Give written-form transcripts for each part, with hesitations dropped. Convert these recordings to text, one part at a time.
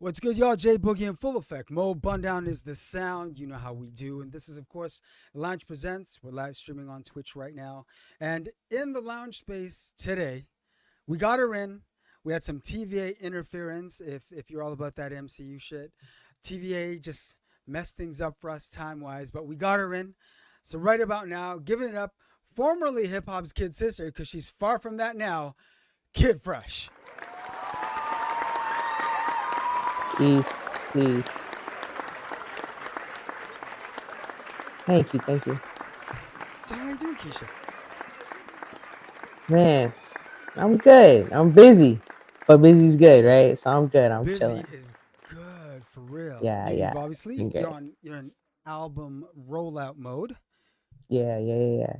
What's good, y'all? Jay Boogie in full effect. Mo Bundown is the sound. You know how we do. And this is, of course, Lounge Presents. We're live streaming on Twitch right now. And in the lounge space today, we got her in. We had some TVA interference, if you're all about that MCU shit. TVA just messed things up for us time wise, but we got her in. So, right about now, giving it up, formerly hip hop's kid sister, because she's far from that now, Kid Fresh. Peace, peace. Thank you, thank you. So, how you doing, Keysha? Man, I'm good. I'm busy. But busy's good, right? So I'm good. I'm Busy chilling. is good for real. Yeah, You've yeah. obviously I'm good. you're in album rollout mode, Yeah.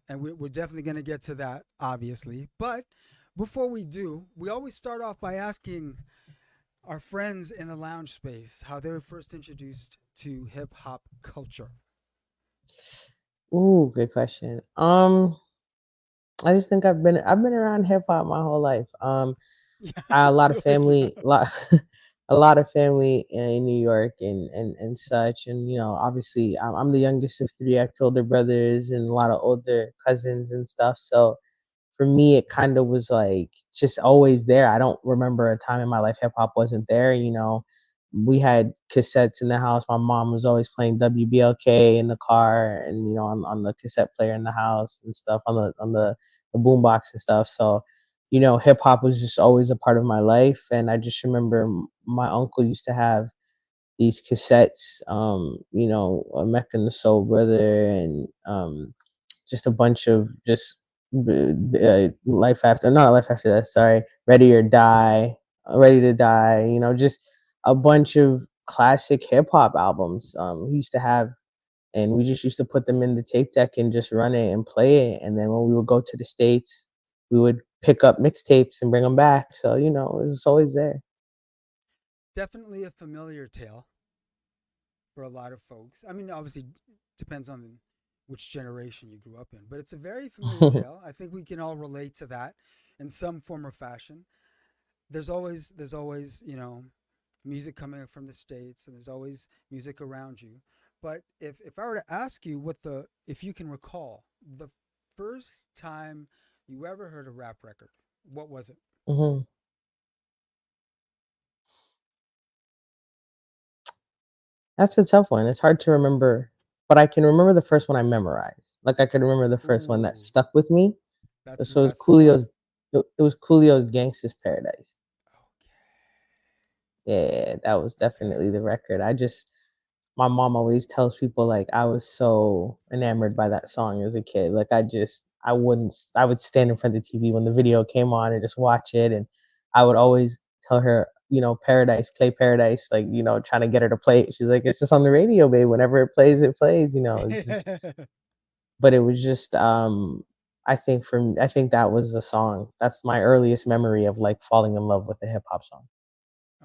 and we're definitely gonna get to that obviously. But before we do, we always start off by asking our friends in the lounge space how they were first introduced to hip hop culture. Ooh, good question. I just think I've been around hip hop my whole life. Yeah, A lot of like family, a lot of family in New York and such. And obviously, I'm the youngest of three actual older brothers and a lot of older cousins and stuff. So for me, it kind of was like just always there. I don't remember a time in my life hip hop wasn't there. We had cassettes in the house. My mom was always playing WBLK in the car, and on the cassette player in the house and stuff on the boombox and stuff. So, hip hop was just always a part of my life. And I just remember my uncle used to have these cassettes, Mecca and the Soul Brother, and just a bunch of just life after, not life after that. Sorry, Ready or Die, Ready to Die. Just a bunch of classic hip hop albums. We used to have, and we just used to put them in the tape deck and just run it and play it. And then when we would go to the states, we would pick up mixtapes and bring them back. So it was always there. definitely a familiar tale for a lot of folks. I mean, obviously depends on which generation you grew up in, but it's a very familiar tale. I think we can all relate to that in some form or fashion. There's always music coming from the states, and there's always music around you. But if I were to ask you what the if you can recall the first time you ever heard a rap record, what was it? hmm That's a tough one. It's hard to remember, but I can remember the first one I memorized. Like I can remember the first one that Ooh, stuck with me. that's So it was that's the one. Coolio's Gangsta's Paradise. Okay. Yeah, that was Okay. definitely the record. My mom always tells people like I was so enamored by that song as a kid. Like I would stand in front of the TV when the video came on and just watch it. And I would always tell her, Paradise, play Paradise, like, trying to get her to play it. She's like, it's just on the radio, babe. Whenever it plays, it plays, it's just, but it was just, I think that was the song. That's my earliest memory of like falling in love with a hip hop song.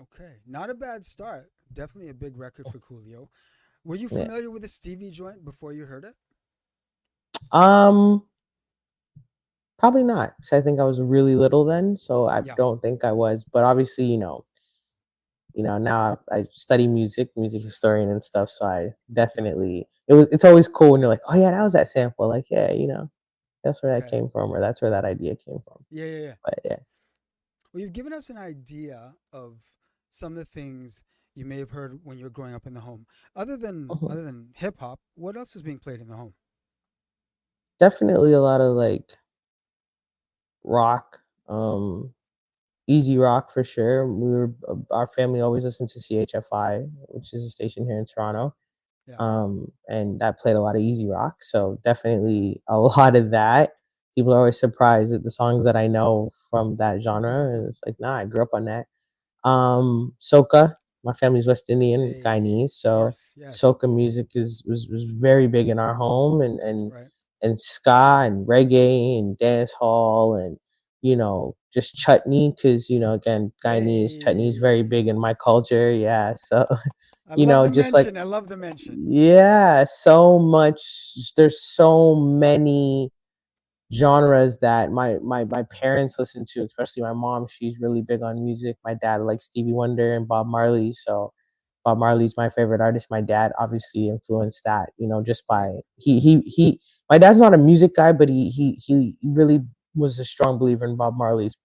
Okay. Not a bad start. Definitely a big record for Coolio. Were you Yeah. familiar with the Stevie joint before you heard it? Um, Probably not, because I think I was really little then, so I Yeah. don't think I was. But obviously, now I study music historian and stuff. So I Yeah. definitely it's always cool when you're like, oh yeah, that was that sample. Like, yeah, that's where that Okay. came from, or that's where that idea came from. Yeah. But yeah. Well, you've given us an idea of some of the things you may have heard when you were growing up in the home. Other than Mhm. other than hip hop, what else was being played in the home? Definitely a lot of like rock, easy rock for sure. Our family always listened to CHFI, which is a station here in Toronto. Yeah. And that played a lot of easy rock. So definitely a lot of that. People are always surprised at the songs that I know from that genre, and it's like, nah, I grew up on that. Soca. My family's West Indian, Hey, Guyanese, of so course. Yes. soca music was very big in our home, and Right. ska and reggae and dance hall and just chutney, because again, Guyanese chutney is very Hey. big in my culture. Yeah, so I love the just like, mention. I love the mention. yeah, so much. There's so many. genres that my parents listen to, especially my mom. She's really big on music. My dad likes Stevie Wonder and Bob Marley, so Bob Marley's my favorite artist. My dad obviously influenced that, just Right. by he. My dad's not a music guy, but he really was a strong believer in Bob Marley's,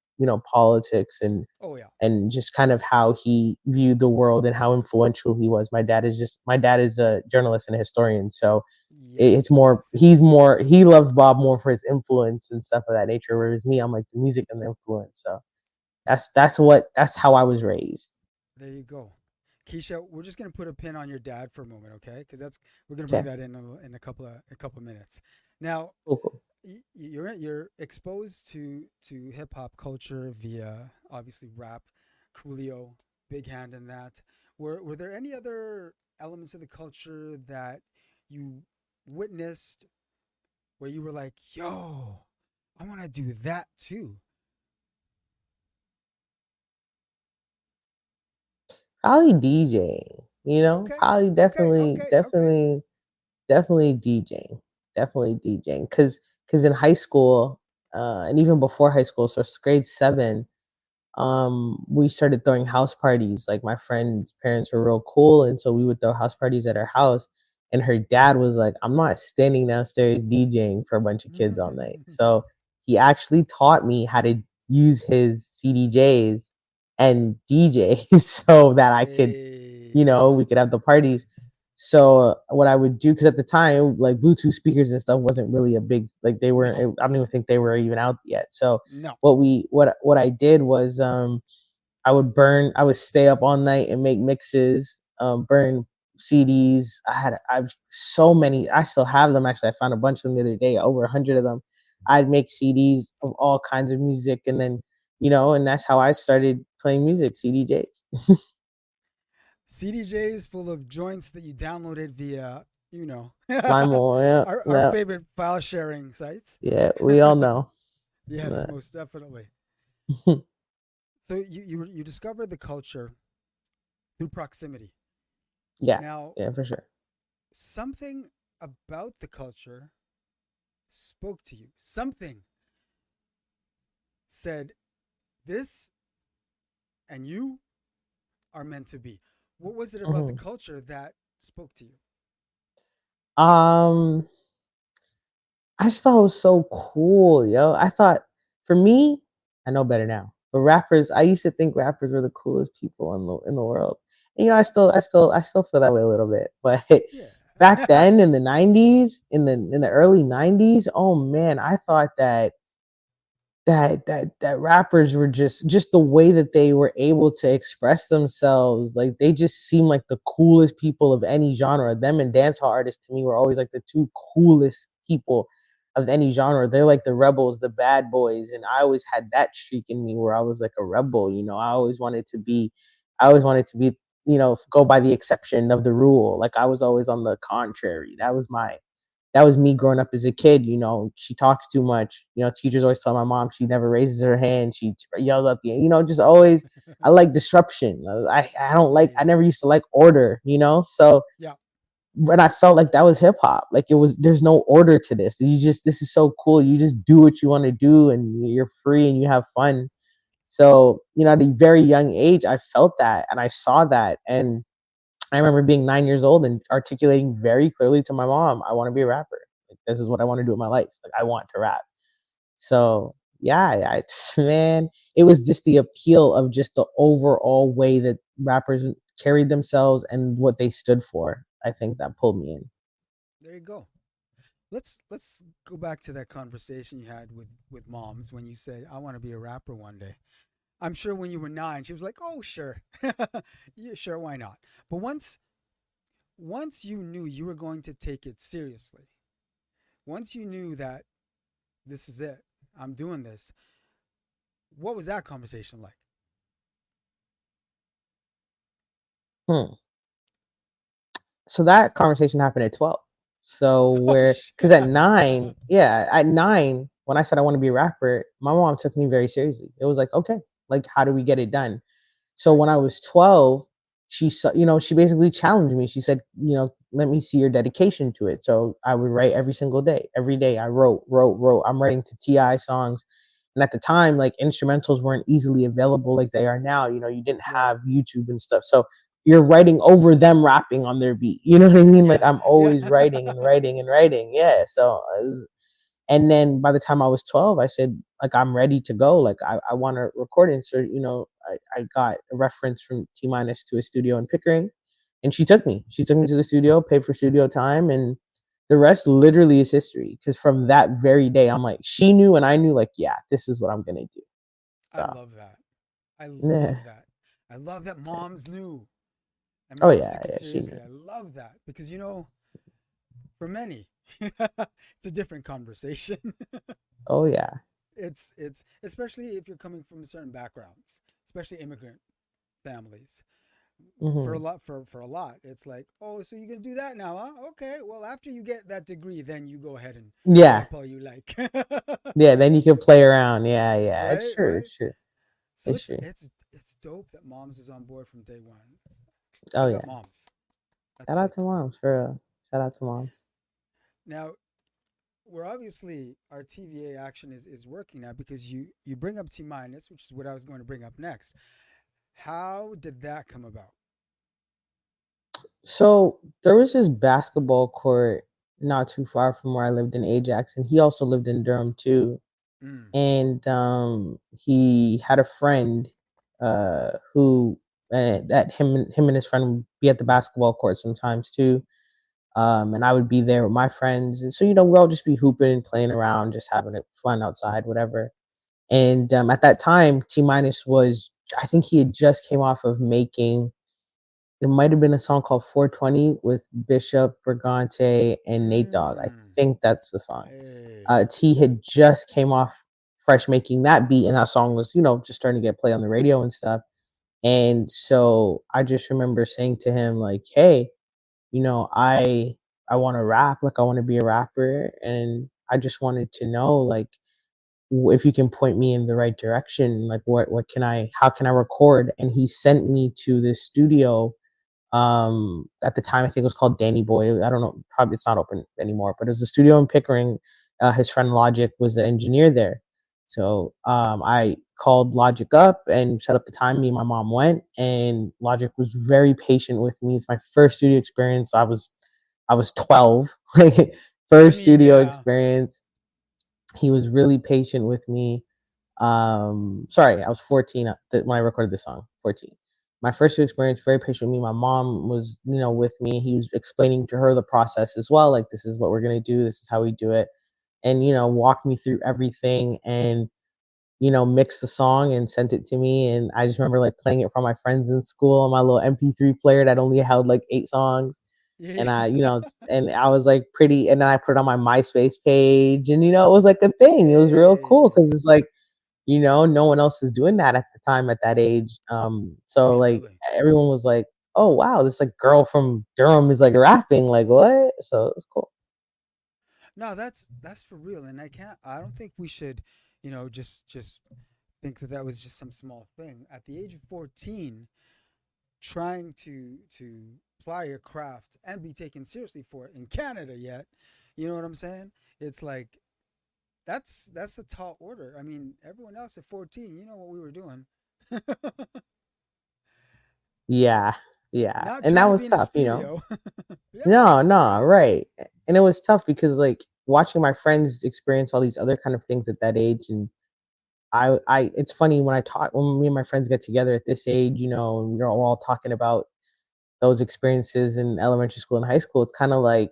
politics Oh yeah. and just kind of how he viewed the world and how influential he was. My dad is a journalist and a historian, so Yes. it's more Yes. he loved Bob more for his influence and stuff of that nature. Whereas me, I'm like the music and the influence. So that's how I was raised. There you go. Keisha, we're just gonna put a pin on your dad for a moment, okay? Because that's we're gonna bring Okay, that in a couple of minutes. Now, cool, cool. you're exposed to hip hop culture via obviously rap, Coolio, big hand in that. Were there any other elements of the culture that you witnessed where you were like, "Yo, I want to do that too"? Probably DJ. Okay, Probably okay, definitely, okay, okay. definitely, definitely DJing. Definitely DJing. Cause in high school, and even before high school, so grade 7, we started throwing house parties. Like my friend's parents were real cool, and so we would throw house parties at her house. And her dad was like, "I'm not standing downstairs DJing for a bunch of kids all night." So he actually taught me how to use his CDJs and DJ so that I could, Hey, we could have the parties. So what I would do, because at the time, like Bluetooth speakers and stuff wasn't really a big, like they no, weren't. I don't even think they were even out yet. So no. what I did was, I would stay up all night and make mixes, burn CDs. I've so many. I still have them. Actually, I found a bunch of them the other day, over 100 of them. I'd make CDs of all kinds of music, and then, and that's how I started playing music, CDJs. CDJs full of joints that you downloaded via, you know, Limo, yeah, our yeah, favorite file sharing sites. yeah. We all know. Yes, Yeah, most definitely. So you discovered the culture through proximity. yeah, Now, yeah, for sure. something about the culture spoke to you. Something said, "This and you are meant to be." What was it about the Mhm. culture that spoke to you? Um, I just thought it was so cool, yo. I thought, for me, I know better now. But rappers, I used to think rappers were the coolest people in the world. And I still feel that way a little bit. But back Yeah. then in the '90s, in the early '90s, oh man, I thought that rappers were just the way that they were able to express themselves, like they just seemed like the coolest people of any genre. Them and dancehall artists to me were always like the two coolest people of any genre. They're like the rebels, the bad boys, and I always had that streak in me where I was like a rebel. I always wanted to be, go by the exception of the rule. Like I was always on the contrary. That was me growing up as a kid. She talks too much. Teachers always tell my mom she never raises her hand. She yells at just always. I like disruption. I don't like. I Hey. never used to like order. So Yeah. when I felt like that was hip hop, like it was. There's no order to this. This is so cool. You just do what you want to do, and you're free and you have fun. So at a very young age, I felt that and I saw that, and I remember being 9 years old and articulating very clearly to my mom, I want to be a rapper. Like, this is what I want to do in my life. Like, I want to rap. So, yeah, man, it was just the appeal of just the overall way that rappers carried themselves and what they stood for. I think that pulled me in. There you go. Let's go back to that conversation you had with moms when you said, "I want to be a rapper one day." I'm sure when you were 9, she was like, "Oh, sure, yeah, sure, why not?" But once you knew you were going to take it seriously, once you knew that this is it, I'm doing this. What was that conversation like? Hmm. So that conversation happened at 12. So Oh, because at 9, yeah, at 9, when I said I want to be a rapper, my mom took me very seriously. It was like, okay, like how do we get it done? So right. when I was 12, she basically challenged me. She said, let me see your dedication to it. So I would write every single day. Every day I wrote. I'm writing to Ti songs. And at the time, like, instrumentals weren't easily available like they are now. You didn't Right. have YouTube and stuff. So you're writing over them rapping on their beat. You know what I mean? Like, Yeah. I'm Yeah. always writing and writing and writing. Yeah. So and then by the time I was 12, I said, like, I'm ready to go. Like, I want to record it. So, I got a reference from T minus to a studio in Pickering, and she took me. She took me to the studio, paid for studio time, and the rest literally is history. Because from that very day, I'm like, she knew and I knew, like, yeah, this is what I'm gonna do. I So love that. I yeah. love that. I love that moms knew and Oh moms yeah, took it yeah, she knew. seriously. I love that because for many, it's a different conversation. Oh yeah. It's especially if you're coming from certain backgrounds, especially immigrant families. For a Hmm. lot, for a lot, it's like, oh, so you're gonna do that now, huh? Okay, well, after you get that degree, then you go ahead and Yeah, rap all you like. yeah. Then you can play around. Yeah, yeah. It's Right, true. right. It's true. So It's it's true. it's it's dope that moms is on board from day one. Oh Big up yeah. moms. That's Shout out to sick. moms for real. Shout out to moms. Now, we're obviously our TVA action is working now because you bring up T minus, which is what I was going to bring up next. How did that come about? So there was this basketball court not too far from where I lived in Ajax, and he also lived in Durham too. Mm. And he had a friend who that him and his friend would be at the basketball court sometimes too. And I would be there with my friends, and so we'll all just be hooping and playing around, just having it fun outside, whatever. And at that time, T minus was, I think he had just came off of making, it might have been a song called 420 with Bishop, Brigante, and Nate Dogg. I Mm. think that's the song. Hey. T had just came off fresh making that beat, and that song was, just starting to get play on the radio and stuff. And so I just remember saying to him, like, hey, I want to rap, like, I want to be a rapper, and I just wanted to know, like, if you can point me in the right direction, like, what can how can I record? And he sent me to this studio. At the time, I think it was called Danny Boy. I don't know, probably it's not open anymore, but it was a studio in Pickering. His friend Logic was the engineer there. So I called Logic up and set up the time. Me and my mom went, and Logic was very patient with me. It's my first studio experience. I was 12, like, I first mean, studio yeah. experience. He was really patient with me. Sorry, I was 14 when I recorded this song. 14. My first experience, very patient with me. My mom was, with me. He was explaining to her the process as well. Like, this is what we're gonna do. This is how we do it, and walked me through everything, and mixed the song and sent it to me. And I just remember, like, playing it for my friends in school on my little MP3 player that only held like 8 songs. Yeah. And and I was like pretty, and then I put it on my MySpace page, and it was like a thing. It was real cool Hey. because it's like, no one else is doing that at the time at that age. So, like, Really? everyone was like, "Oh wow, this, like, girl from Durham is, like, rapping, like, what?" So it was cool. No, that's for real, and I can't. I don't think we should, just think that that was just some small thing. At the age of 14, trying to ply your craft and be taken seriously for it in Canada yet, you know what I'm saying? It's like that's the tall order. I mean, everyone else at 14, you know what we were doing. Yeah, yeah, Not and that trying to was be in a tough. studio. Yeah, No, no, right. right. And it was tough because, like, watching my friends experience all these other kind of things at that age, and it's funny when when me and my friends get together at this age, and we're all talking about those experiences in elementary school and high school. It's kind of like,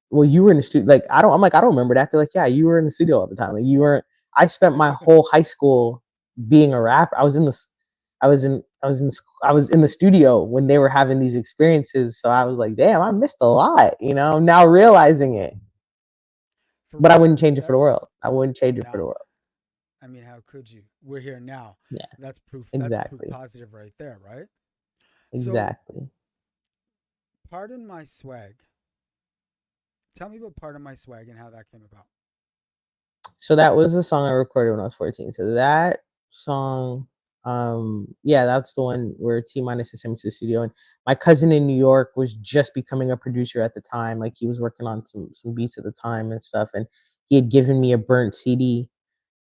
well, you were in the studio. Like, I'm like, I don't remember that. They're like, yeah, you were in the studio all the time. Like, you weren't. I spent my whole high school being a rapper. I was in the studio when they were having these experiences. So I was like, damn, I missed a lot. I'm now realizing it, For but I real. wouldn't change it for That the world. I wouldn't change it for the no. world. I mean, how could you? We're here now. Yeah, That's proof. That's proof exactly, positive right there, right? So, exactly. pardon my swag. Tell me about pardon my swag and how that came about. So that was the song I recorded when I was 14. So that song. Yeah, that's the one where T minus is sent me to the studio. And my cousin in New York was just becoming a producer at the time. Like he was working on some beats at the time and stuff. And he had given me a burnt CD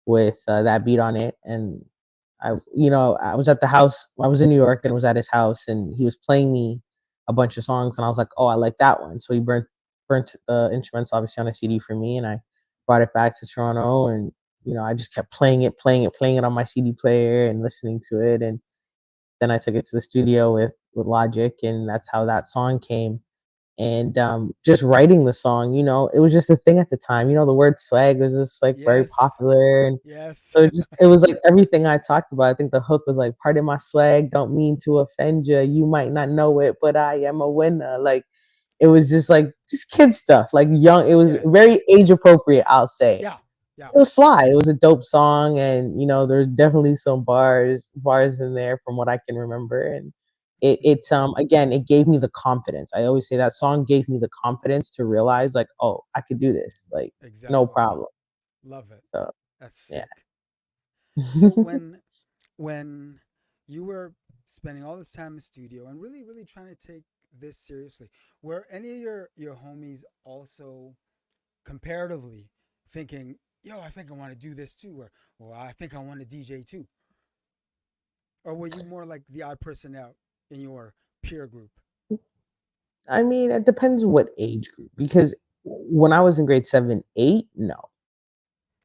with that beat on it. And I was at the house. I was in New York and was at his house, and he was playing me a bunch of songs, and I was like, "Oh, I like that one." So he burnt the instruments obviously on a CD for me, and I brought it back to Toronto, and I just kept playing it on my CD player and listening to it, and then I took it to the studio with Logic, and that's how that song came. And just writing the song, it was just a thing at the time. The word swag was just like very Yes. popular, and Yes. so it was like everything I talked about. I think the hook was like, "Pardon my swag, don't mean to offend you. You might not know it, but I am a winner." Like it was just like just kid stuff, like young. It was Yeah. very age appropriate, I'll say. Yeah. Yeah. It was fly. It was a dope song, and there's definitely some bars in there from what I can remember, and again, it gave me the confidence. I always say that song gave me the confidence to realize like, oh, I could do this, like no Exactly. problem. Love it. So That's yeah. sick. So when you were spending all this time in the studio and really really trying to take this seriously, were any of your homies also comparatively thinking, "Yo, I think I want to do this too," or "I think I want to DJ too," or were you more like the odd person out in your peer group? I mean, it depends what age group because when I was in grade 7, 8, no.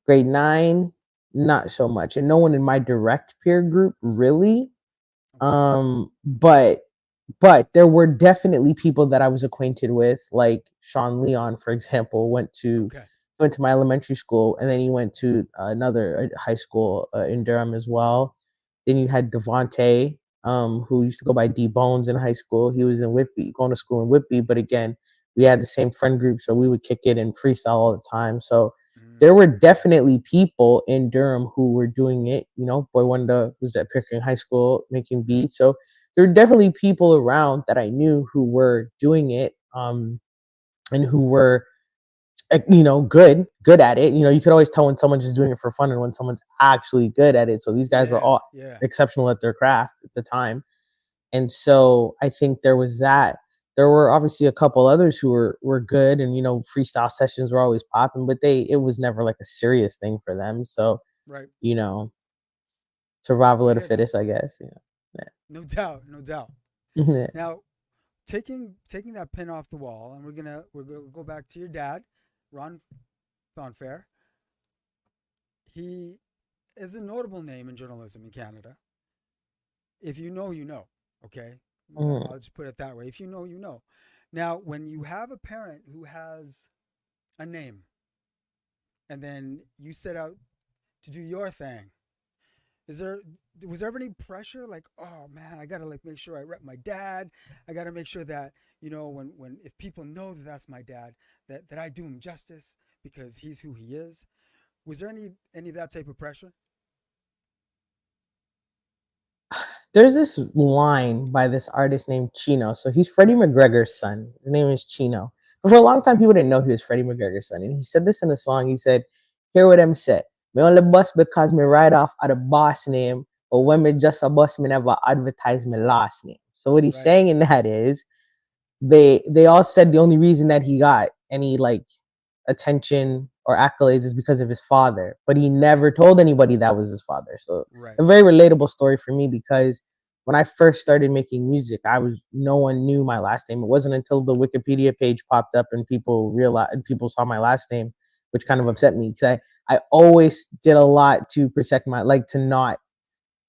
Grade 9, not so much. And no one in my direct peer group really. Okay. But there were definitely people that I was acquainted with, like Sean Leon, for example, Okay. went to my elementary school, and then he went to another high school in Durham as well. Then you had Devontae, who used to go by D Bones in high school. He was in Whitby, going to school in Whitby, but again, we had the same friend group, so we would kick it and freestyle all the time. So there were Okay. definitely people in Durham who were doing it. Boy Wonder was at Pickering High School making beats. So there were definitely people around that I knew who were doing it, and who were good at it. You could always tell when someone's just doing it for fun and when someone's actually good at it. So these guys were Yeah. all Yeah. exceptional at their craft at the time, and so I think there was that. There were obviously a couple others who were good, and freestyle sessions were always popping, but it was never like a serious thing for them. So Right. you know survival I of the hear that. fittest, I guess. No doubt. No doubt. Yeah. Now, taking that pin off the wall, and we're gonna go back to your dad, Ron Thonfair. He is a notable name in journalism in Canada. If you know, you know. Okay, Mhm. I'll just put it that way. If you know, you know. Now, when you have a parent who has a name, and then you set out to do your thing, is there was there ever any pressure like, oh man, I gotta like make sure I rep my dad. I gotta make sure that when if people know that that's my dad, that I do him justice because he's who he is. Was there any of that type of pressure? There's this line by this artist named Chino. So he's Freddie McGregor's son. His name is Chino. But for a long time, Okay. people didn't know he was Freddie McGregor's son. And he said this in a song. He said, "Hear what I'm said. Me only bust because me ride off at the boss name, but when me just a boss, me never advertise my last name." So what he's Right. saying in that is they all said the only reason that he got any like attention or accolades is because of his father, but he Right. never told anybody that was his father. So Right. a very relatable story for me because when I first started making music, no one knew my last name. It wasn't until the Wikipedia page popped up and people saw my last name, which kind of Okay. upset me because I always did a lot to protect my like to not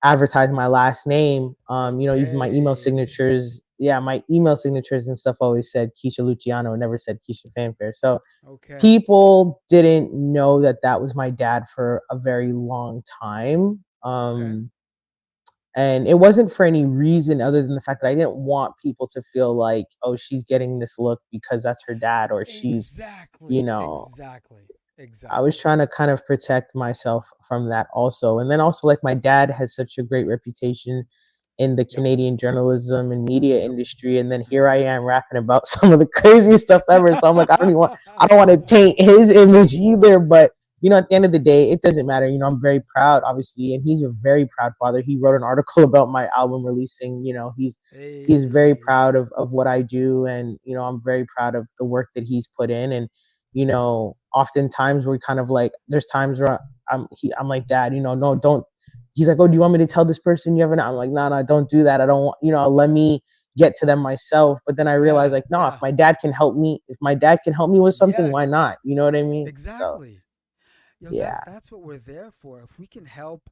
advertise my last name. Even my email Okay. signatures, yeah, my email signatures and stuff always said Keisha Luciano, never said Keisha Fanfare. So Okay. people didn't know that that was my dad for a very long time. Okay. And it wasn't for any reason other than the fact that I didn't want people to feel like, oh, she's getting this look because that's her dad, or she's, you Exactly. know, Exactly. I was Exactly. trying to kind of protect myself from that also. And then also, like, my dad has such a great reputation in the Yep. Canadian journalism and media Yep. industry. And then here Mm-hmm. I am rapping about some of the craziest stuff ever. So I'm like, I don't want to taint his image either. But at the end of the day, it doesn't matter. I'm very proud, obviously, and he's a very proud father. He wrote an article about my album releasing. He's very Hey, proud of what I do, and I'm very proud of the work that he's put in. And oftentimes we're kind of like, there's times where I'm like, Dad, no, don't. He's like, oh, do you want me to tell this person you have an? I'm like, no, no, don't do that. I don't want, let me get to them myself. But then I realized, yeah, like, no, yeah, if my dad can help me with something, why yes, not? You know what I mean? So exactly. Yo, yeah. that's what we're there for. If we can help,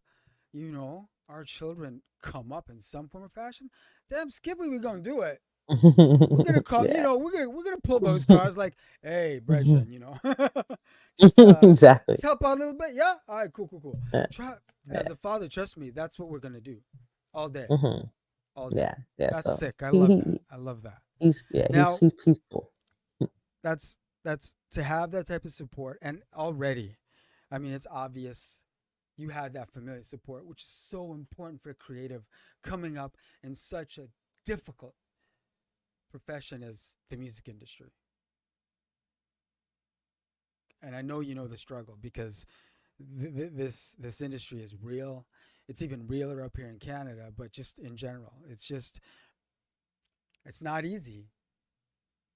our children come up in some form or fashion, damn Skippy, we're gonna do it. We're gonna call, Yeah. we're gonna pull those cars like, hey, brethren, just Exactly. just help out a little bit. Yeah, all right, cool, cool, cool. Yeah. Try as Yeah. a father, trust me, that's what we're gonna do, all day, Hmm. all day. Yeah. Yeah. That's So sick. I he, love he that. I love that. he's yeah Now, he's cool. that's to have that type of support, and already, I mean, it's obvious you had that familiar support, which is so important for a creative coming up in such a difficult profession as the music industry. And I know you know the struggle because this industry is real. It's even realer up here in Canada, but just in general, it's not easy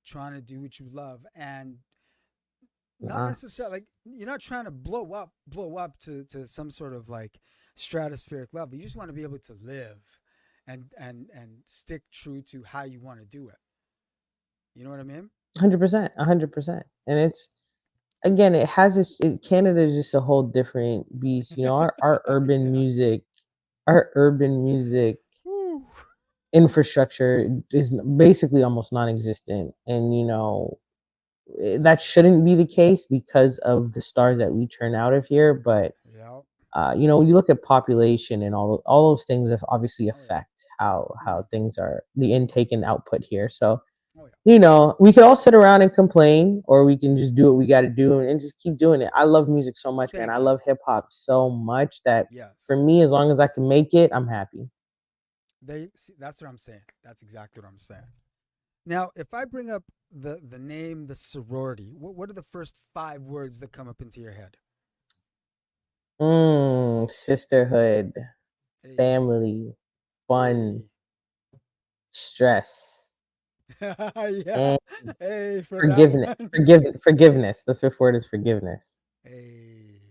trying to do what you love and not Nah, necessarily like you're not trying to blow up to some sort of like stratospheric level. You just want to be able to live and stick true to how you want to do it. You know what I mean? 100%, 100%. And it's again, it has Canada is just a whole different beast. Our urban Yeah. music, our urban music Woo. infrastructure is basically almost non-existent, and that shouldn't be the case because of the stars that we turn out of here. But Yeah. when you look at population and all those things that obviously Oh yeah. affect how Mm-hmm. things are, the intake and output here. So Oh yeah. we could all sit around and complain, or we can just do what we got to do and just keep doing it. I love music so much, man. I Thank you. love hip hop so much that for Yes. me, as long as I can make it, I'm happy. They see, that's what I'm saying. That's exactly what I'm saying. Now, if I bring up the name, the sorority, what are the first 5 words that come up into your head? Sisterhood, Hey, family, fun, hey, stress, yeah, and hey for that one. forgiveness. The fifth word is forgiveness. Hey,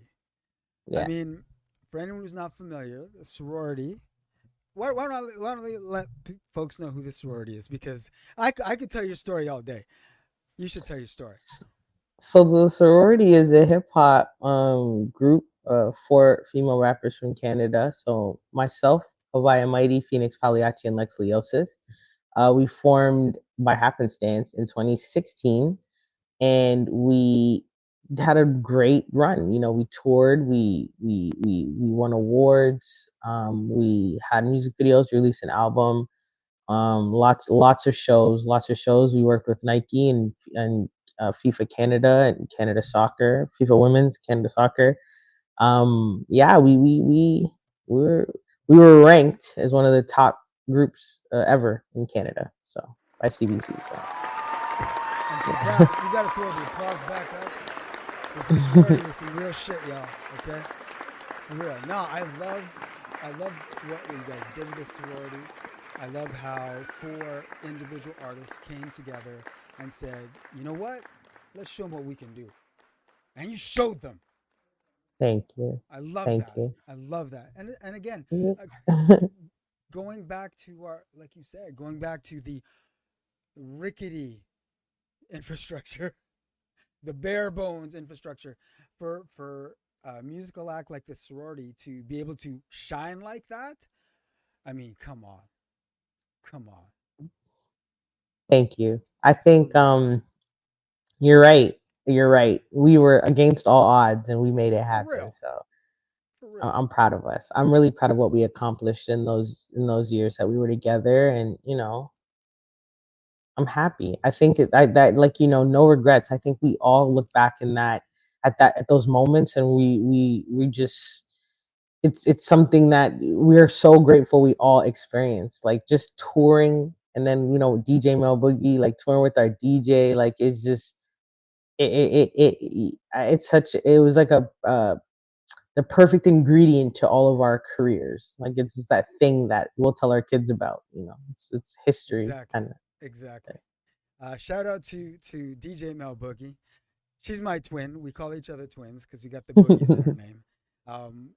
I Yeah. mean, for anyone who's not familiar, the sorority. Why don't we let folks know who the sorority is? Because I could tell your story all day. You should tell your story. So the sorority is a hip hop group, four female rappers from Canada. So myself, Havaya Mighty, Phoenix Pagliacci, and Lex Leosis. We formed by happenstance in 2016, and we had a great run. We toured, we won awards, we had music videos, released an album, lots of shows. We worked with Nike and FIFA Canada and Canada Soccer, FIFA Women's, Canada Soccer. Yeah, we were we were ranked as one of the top groups ever in Canada. So by CBC. So And yeah. congrats, we got to throw the applause back up. This is sorority with some real shit, y'all. Okay, for real. No, I love what you guys did with this sorority. I love how 4 individual artists came together and said, you know what? Let's show them what we can do. And you showed them. Thank you, I love thank that. you. I love that. And again, Yeah. uh, going back to our, like you said, going back to the rickety infrastructure, the bare bones infrastructure for a musical act like the sorority to be able to shine like that. I mean, come on, come on, Thank you. I think please, you're right. You're right. We were against all odds and we made it for happen. real, So for real. I'm proud of us. I'm really proud of what we accomplished in those years that we were together, and I'm happy. I think that, like, no regrets. I think we all look back in at those moments, and we just it's something that we're so grateful we all experienced. Like just touring, and then DJ Mel Boogie, like touring with our DJ, like it's just it's such it was like a the perfect ingredient to all of our careers. Like it's just that thing that we'll tell our kids about. It's history Exactly. kind of. Exactly. Shout out to DJ Mel Boogie. She's my twin. We call each other twins because we got the boogies in our name.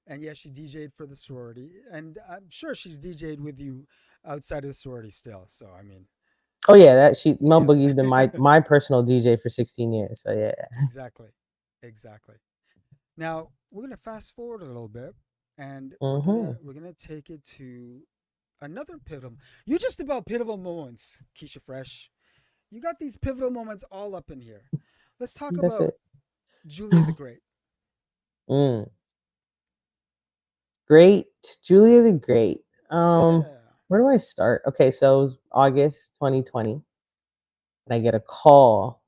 And yeah, she DJ'd for the sorority, and I'm sure she's DJ'd with you outside of the sorority still. So I mean, Oh yeah, that she Mel yeah, Boogie's been my personal DJ for 16 years. So yeah. exactly, exactly. Now we're gonna fast forward a little bit, and we're gonna Hmm. we're gonna take it to another pivotal. You just about pivotal moments, Keysha Fresh. You got these pivotal moments all up in here. Let's talk That's about it. Julia the Great. Mm. Great, Julia the Great. Yeah. Where do I start? Okay, so it was August 2020, and I get a call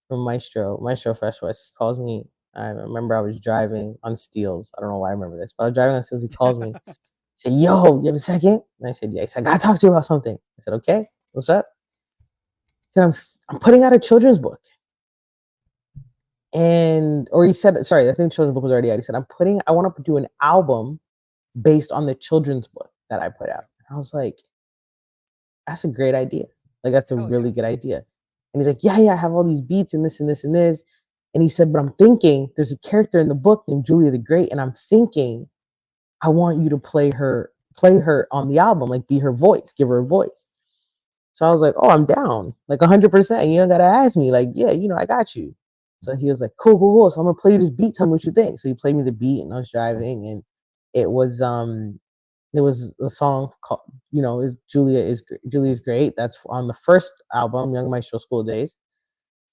from Maestro Fresh West. He calls me. I remember I was driving on Steels. I don't know why I remember this, but I was driving on Steels. He calls me. He said, "Yo, you have a second?" And I said, "Yeah." He said, "I gotta talk to you about something." I said, "Okay, what's up?" He said, I'm putting out a children's book." And or he said, sorry, I think the children's book was already out. He said, I want to do an album based on the children's book that I put out. Yep. And I was like, that's a great idea. Like that's a Hell yeah. really good idea. And he's like, yeah, yeah, I have all these beats and this and this and this. And he said, but I'm thinking there's a character in the book named Julia the Great, and I'm thinking I want you to play her on the album, like be her voice, give her a voice. So I was like, oh, I'm down, like 100%. You don't gotta ask me, like, yeah, I got you. So he was like, cool, cool, cool. So I'm gonna play you this beat. Tell me what you think. So he played me the beat, and I was driving, and it was it was a song called, is Julia's Great. That's on the first album, Young Maestro School Days.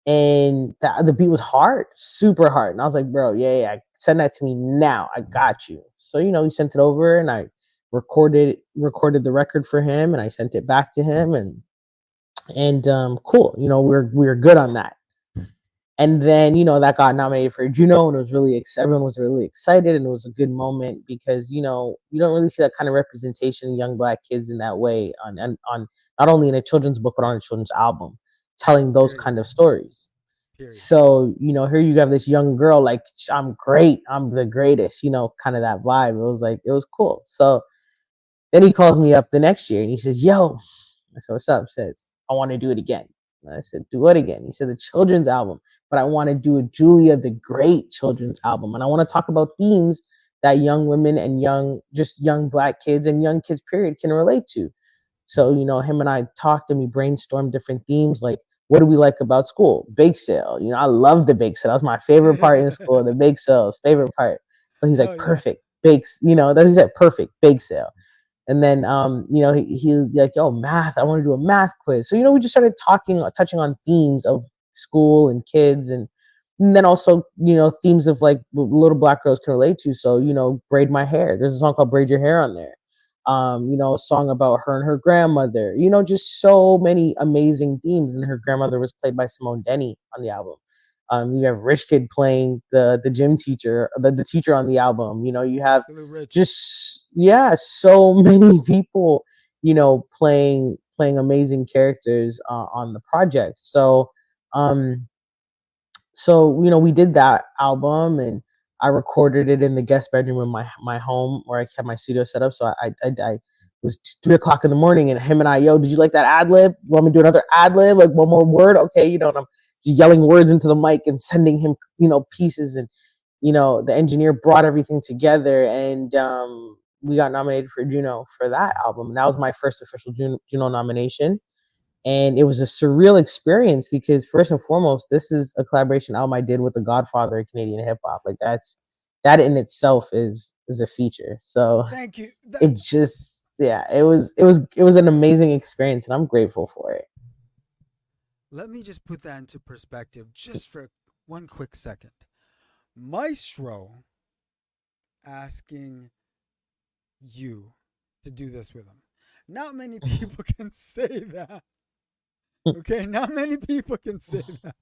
And the beat was hard, super hard. And I was like, bro, yeah, yeah, send that to me now. I got you. So, he sent it over, and I recorded the record for him, and I sent it back to him, and cool. We were good on that. And then that got nominated for Juno, and it was everyone was really excited, and it was a good moment because you don't really see that kind of representation in young Black kids in that way on not only in a children's book but on a children's album, telling those Period. kind of stories. Period. So here you have this young girl like, I'm great, I'm the greatest, kind of that vibe. It was like, it was cool. So then he calls me up the next year, and he says, yo, I said, what's up? He says, I want to do it again. And I said, do what again? He said, the children's album, but I want to do a Julia the Great children's album. And I want to talk about themes that young women and just young Black kids and young kids, period, can relate to. So, him and I talked, and we brainstormed different themes like, what do we like about school? Bake sale. I love the bake sale. That was my favorite part in school. The bake sales, favorite part. So he's like, Hell yeah. perfect bakes. That he said, perfect bake sale. And then, he was like, yo, math, I want to do a math quiz. So, we just started touching on themes of school and kids. And then also, themes of like what little Black girls can relate to. So, braid my hair. There's a song called Braid Your Hair on there. A song about her and her grandmother, just so many amazing themes. And her grandmother was played by Simone Denny on the album. You have Rich Kid playing the gym teacher, the teacher on the album. You have Salute Rich. just, yeah, so many people, playing amazing characters on the project. Um, we did that album, and I recorded it in the guest bedroom in my home where I kept my studio set up. So it was 3 o'clock in the morning, and him and I, yo, did you like that ad lib? Want me to do another ad lib? Like one more word? Okay, and I'm yelling words into the mic and sending him, pieces, and the engineer brought everything together, and we got nominated for Juno for that album. And that was my first official Juno nomination, and it was a surreal experience because first and foremost, this is a collaboration album I did with the Godfather of Canadian hip hop. Like that in itself is a feature. So Thank you. it just, yeah, it was an amazing experience, and I'm grateful for it. Let me just put that into perspective just for one quick second. Maestro asking you to do this with him. Not many people can say that. Okay, not many people can say that.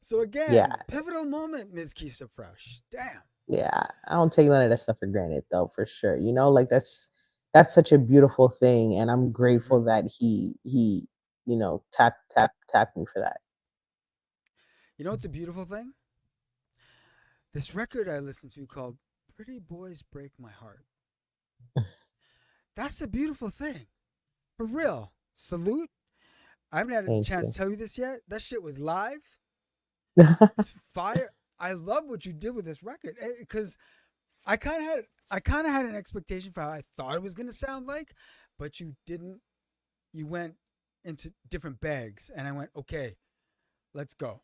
So Yeah, again, pivotal moment, Ms. Keysha Fresh. Damn. yeah, I don't take none of that stuff for granted, though, for sure. Like that's such a beautiful thing, and I'm Hmm. grateful that he tapped me for that. You know, it's a beautiful thing. This record I listened to called "Pretty Boys Break My Heart." That's a beautiful thing, for real. Salute. I haven't had a Thank chance you. to tell you this yet. That shit was live. It's fire. I love what you did with this record because I kind of had an expectation for how I thought it was gonna sound like, but you didn't. You went into different bags, and I went, okay, let's go,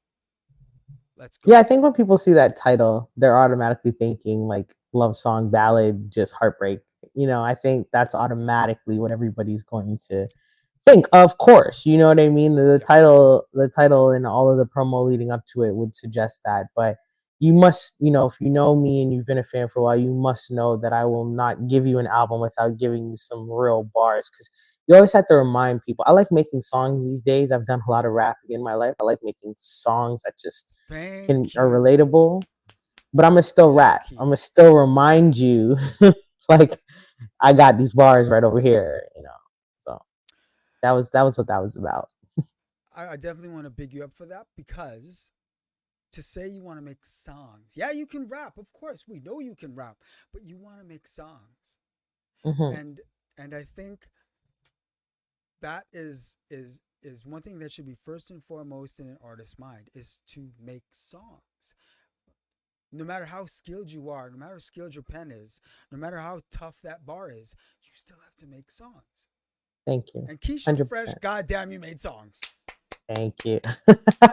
let's Yeah, go. I think when people see that title, they're automatically thinking like love song, ballad, just heartbreak. I think that's automatically what everybody's going to think. Of course, you know what I mean. Yeah, The title, and all of the promo leading up to it would suggest that. But you must, if you know me and you've been a fan for a while, you must know that I will not give you an album without giving you some real bars. Because you always have to remind people. I like making songs these days. I've done a lot of rapping in my life. I like making songs that just can thank are you. relatable. But I'm gonna still So rap. I'm key. gonna still remind you, like I got these bars right over here. So that was what that was about. I definitely want to big you up for that because to say you want to make songs, yeah, you can rap. Of course, we know you can rap, but you want to make songs, Hmm. and I think that is one thing that should be first and foremost in an artist's mind is to make songs. No matter how skilled you are, no matter how skilled your pen is, no matter how tough that bar is, you still have to make songs. Thank you. And Keysha Fresh, 100%. goddamn, you made songs. Thank you.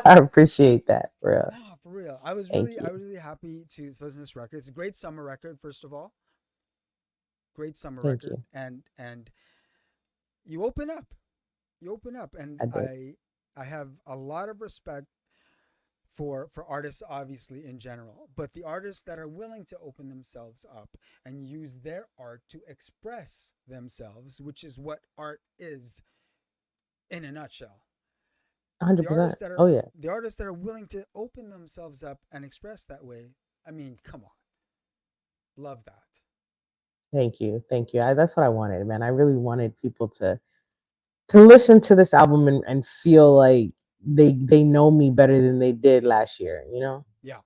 I appreciate that, bro. Nah, for real. Thank you. I was really happy to listen to this record. It's a great summer record, first of all. Great summer Thank record, you. and you open up. You open up, and I did. I have a lot of respect for artists obviously in general, but the artists that are willing to open themselves up and use their art to express themselves, which is what art is in a nutshell. The artists 100%. that are Oh yeah. willing to open themselves up and express that way, I mean, come on. Love that. Thank you. Thank you. That's what I wanted, man. I really wanted people to listen to this album and feel like they know me better than they did last year, Yeah. Yeah.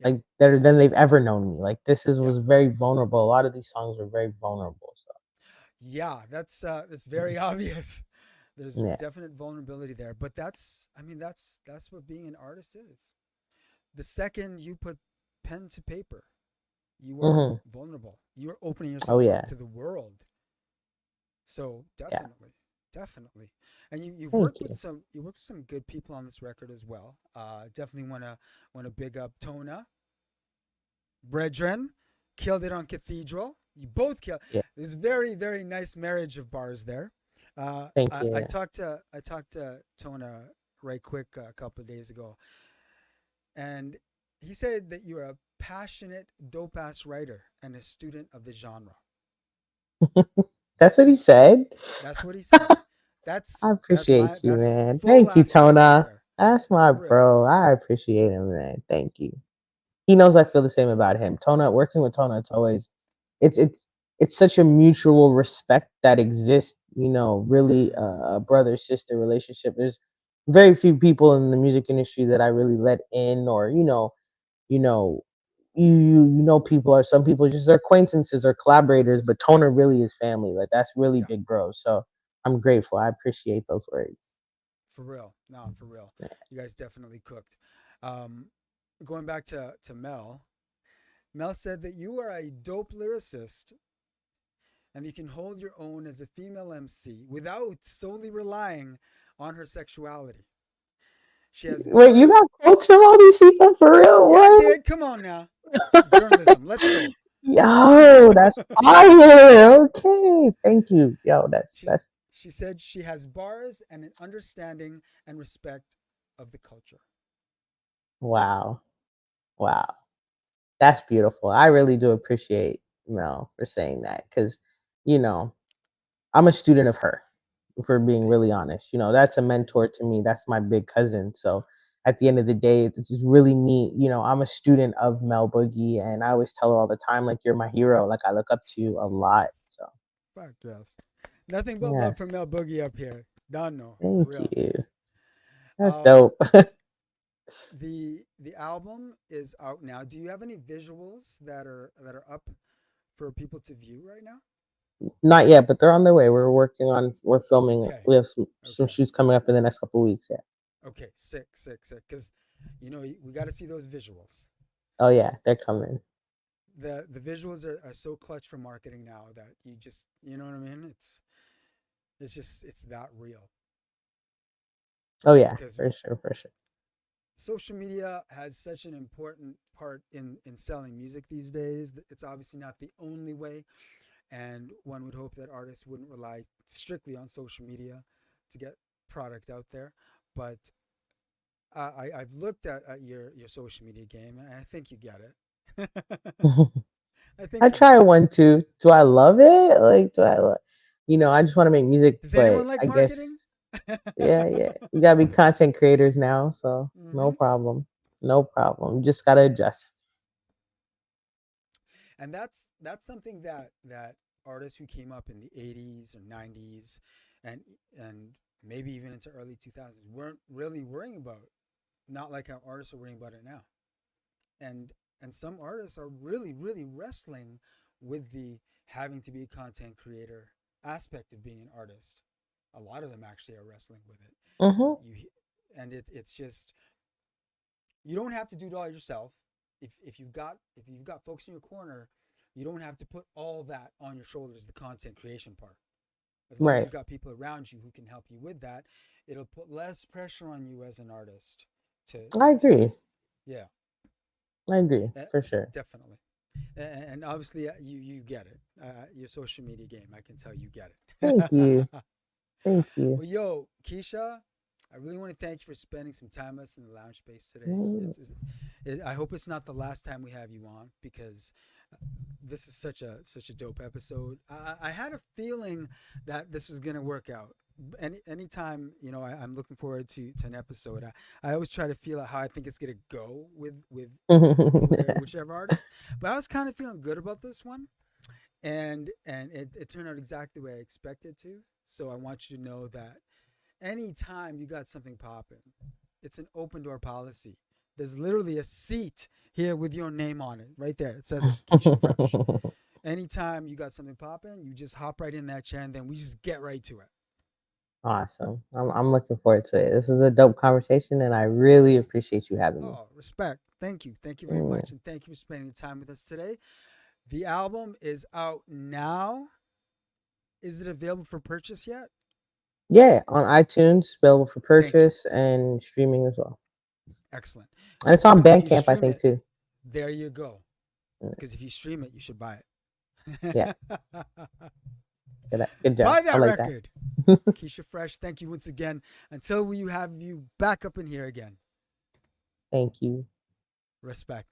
like better than they've ever known me. Like this is Yeah. was very vulnerable. A lot of these songs were very vulnerable. So Yeah, that's very obvious. There's yeah. definite vulnerability there, but that's I mean that's what being an artist is. The second you put pen to paper, you are Hmm. vulnerable. You're opening Oh yourself up yeah. to the world. So Yeah. definitely, definitely. And you've Thank worked with you. some good people on this record as well. Definitely wanna big up Tona, Brethren, killed it on Cathedral. You both killed. Yeah. There's very nice marriage of bars there. Thank you. I talked to Tona right quick a couple of days ago, and he said that you're a passionate, dope ass writer and a student of the genre. That's what he said. That's what he said. I appreciate you, That's man. full Thank you, ass credit right Tona. there, That's my for real. bro. I appreciate him, man. Thank you. He knows I feel the same about him. Tona, working with Tona, it's it's it's such a mutual respect that exists. Really Mm, a brother sister relationship. There's very few people in the music industry that I really let in, or you know, you know people, or some people just are acquaintances or collaborators, but Tona really is family. Like that's really yeah, big, bro. So I'm grateful. I appreciate those words. for real. No, for real. You guys definitely cooked. Um, going back to Mel, Mel said that you are a dope lyricist and you can hold your own as a female MC without solely relying on her sexuality. She has Wait, you bars. got quotes from all these people for real? Yeah, What? dude, come on now. It's journalism. Let's go. Yo, that's fire. Okay, thank you. Yo, that's she, that's she said she has bars and an understanding and respect of the culture. wow, wow. That's beautiful. I really do appreciate for saying that because you know I'm a student of her. For being Hey, really honest, that's a mentor to me. That's my big cousin. So at the end of the day, it's just really me. I'm a student of Mel Boogie, and I always tell her all the time, like you're my hero. Like I look up to you a lot. So fuck yes. Nothing but love from yes, Mel Boogie up here. Don't know. For thank real. you. That's Um, dope. The album is out now. Do you have any visuals that are up for people to view right now? Not yet, but they're on their way. We're filming it. Okay. We have some Okay. shoots coming up in the next couple weeks. Yeah. Okay. Sick, sick, sick. Because we got to see those visuals. Oh yeah, they're coming. The visuals are so clutch for marketing now that you know what I mean. It's just it's that real Oh yeah, because for sure, for sure. social media has such an important part in selling music these days. It's obviously not the only way, and one would hope that artists wouldn't rely strictly on social media to get product out there. But I've looked at your social media game, and I think you get it. I I think you try get it. one too. Do I love it? Like, do I? I just want to make music, Does but anyone like I guess marketing? yeah, yeah. You gotta be content creators now, so no Hmm. problem, no problem. You just gotta adjust. And that's something that artists who came up in the 80s or 90s and and maybe even into early 2000s weren't really worrying about, not like how artists are worrying about it now. And some artists are really wrestling with the having to be a content creator aspect of being an artist. A lot of them actually are wrestling with it. Mhm. You and it's just, you don't have to do it all yourself. If you've got folks in your corner, you don't have to put all that on your shoulders, the content creation part. As long as Right. you've got people around you who can help you with that, it'll put less pressure on you as an artist I to agree. yeah. I agree uh, for sure. Definitely. And obviously, you get it. Your social media game, I can tell you get Thank you. it. Thank you. Well, yo, Keysha, I really want to thank you for spending some time with us in the lounge space today. Mm. I hope it's not the last time we have you on, because this is such a dope episode. I had a feeling that this was gonna work out. Anytime I'm looking forward to an episode, I always try to feel out how I think it's gonna go with whichever artist. But I was kind of feeling good about this one, and it turned out exactly the way I expected to. So I want you to know that anytime you got something popping, it's an open door policy. There's literally a seat here with your name on it, right there. It says it, Keysha Fresh. Anytime you got something popping, you just hop right in that chair, and then we just get right to it. Awesome. I'm looking forward to it. This is a dope conversation, and I really appreciate you having me. Oh, respect. Thank you. Thank you very Mm. much. And thank you for spending time with us today. The album is out now. Is it available for purchase yet? Yeah, on iTunes, available for Thank you. purchase and streaming as well. Excellent. And it's on Because if you Bandcamp, I stream think it, too. there you go. Mm. Because if you stream it, you should buy Yeah, it. good job. Buy I that like that. record. Keysha Fresh, thank you once again. Until we have you back up in here again. Thank you. Respect.